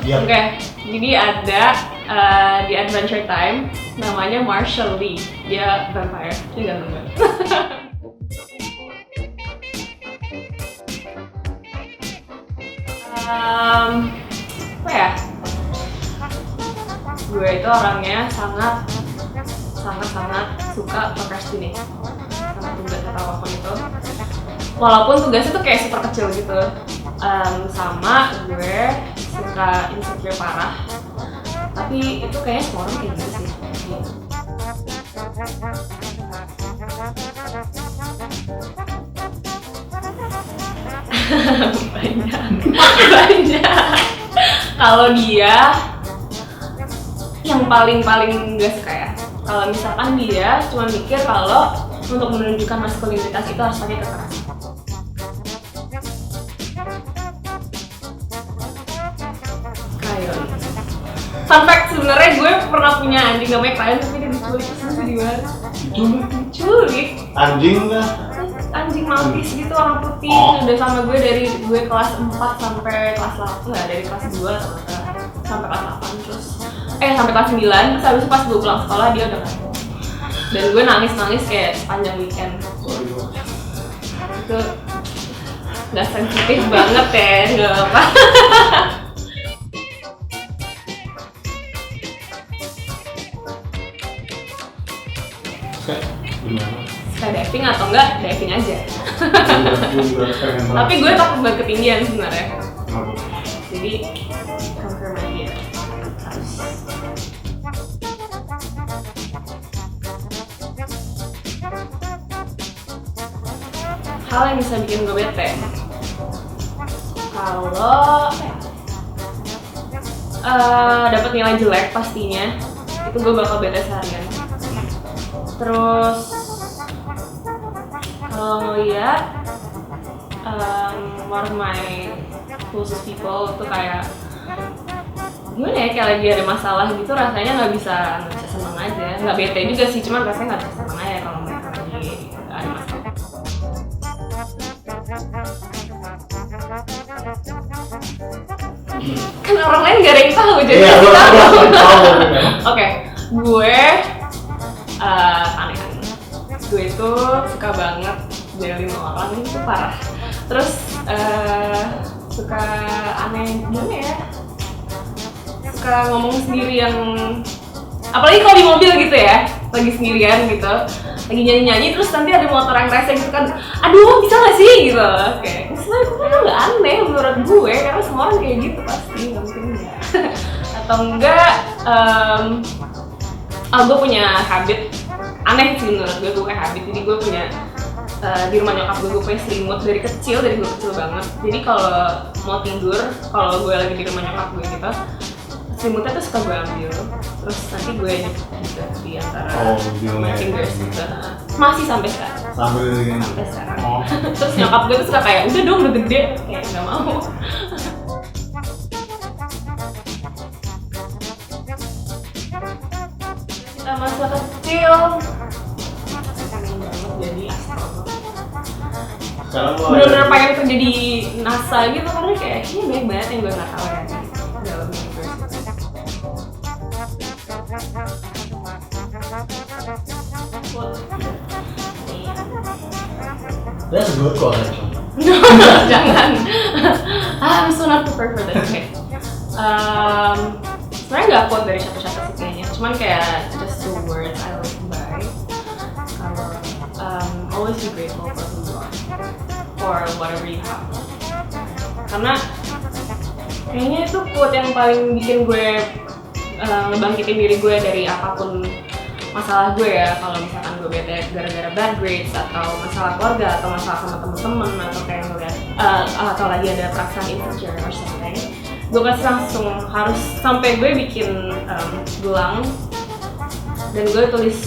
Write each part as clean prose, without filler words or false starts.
Yep. Oke, jadi ada di Adventure Time namanya Marshall Lee. Dia vampire, dia ganteng banget. Apa ya? Gue itu orangnya sangat suka procrastinate sama tugas atau apapun itu. Walaupun tugasnya tuh kayak super kecil gitu. Sama gue suka insecure parah. Tapi itu kayaknya semua orang kayak gitu sih. banyak. Kalau dia yang paling gak suka ya. Kalau misalkan dia cuma mikir kalau untuk menunjukkan maskulinitas itu harus pakai kekerasan. Krayon. Fun fact, sebenarnya gue pernah punya anjing namanya Krayon tapi dia diculik. Terus di mana? Diculik. Anjing lah. Anjing maltese gitu warna putih. Udah sama gue dari gue kelas 4 sampai kelas 8. Enggak, dari kelas 2 sampai kelas 8 terus sampai kelas 9, terus habis itu pas gue pulang sekolah dia udah gak ada. Dan gue nangis kayak sepanjang weekend. Itu gak sensitif banget ya, gak apa-apa. Gimana? Skydiving atau enggak, diving aja. Tapi gue takut banget ketinggian sebenarnya. Jadi confirm aja. Hal yang bisa bikin gue bete. Kalau dapat nilai jelek pastinya, itu gue bakal bete seharian. Terus kalau ngeliat one of my closest people tuh kayak gimana ya, kayak lagi ada masalah gitu rasanya nggak bisa seneng aja, nggak bete juga sih, cuman rasanya nggak bisa seneng aja kalau mereka lagi ada masalah. Kan orang lain gak ada yang tahu jadi Oke, gue aneh. Gue itu suka banget jelin orang, itu parah. Terus suka aneh gimana ya? Suka ngomong sendiri yang apalagi kalau di mobil gitu ya, lagi sendirian gitu, lagi nyanyi terus nanti ada motor yang rese gitu kan, aduh bisa nggak sih gitu, kayak sebenarnya itu nggak aneh menurut gue karena semua orang kayak gitu pasti, nggak mungkin enggak. Atau enggak, gue punya habit aneh sih menurut gue punya habit, jadi gue punya di rumah nyokap gue punya selimut dari gue kecil banget, jadi kalau mau tidur, kalau gue lagi di rumah nyokap gue gitu, selimutnya tuh suka gue ambil, terus nanti gue juga di antara fingers gitu, masih sampai sekarang. Sampai sekarang. Terus nyokap gue tuh suka kayak, udah dong udah gede, kayak nggak mau. Kita masa kecil, pengen banget jadi astronot. Bener-bener pengen kerja di NASA gitu karena kayak ini banyak banget yang gue nggak tahu ya dalam universe. That's a good call actually. Jangan. I'm so not prepared for that. Okay. Sebenarnya nggak quote dari siapa-siapa sih kayaknya. Cuman kayak just two words I live by. Always be grateful for who you are, for whatever you have. Karena kayaknya itu quote yang paling bikin gue ngebangkitin diri gue dari apapun masalah gue ya. Kalau misalkan gue bete gara-gara bad grades atau masalah keluarga atau masalah sama temen-temen atau kayak ngeliat atau lagi ada perasaan insecure or something, gue pasti langsung harus sampai gue bikin gelang dan gue tulis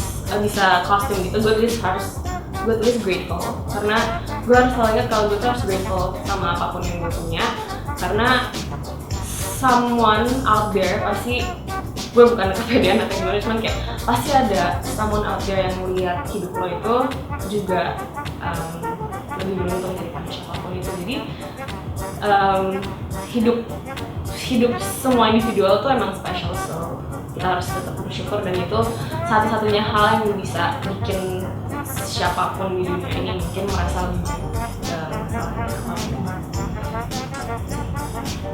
bisa kostum gitu, gue tulis grateful karena gue harus selalu ingat kalau gue tuh harus grateful sama apapun yang gue punya, karena someone out there pasti, gue bukan kepedean atau gimana, cuman kayak pasti ada someone out there yang melihat hidup lo itu juga lebih beruntung daripada siapapun itu. Jadi hidup hidup semua individual tuh emang special, so kita harus tetap bersyukur, dan itu satu-satunya hal yang bisa bikin siapapun di dunia ini mungkin merasa lebih baik.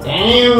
Damn,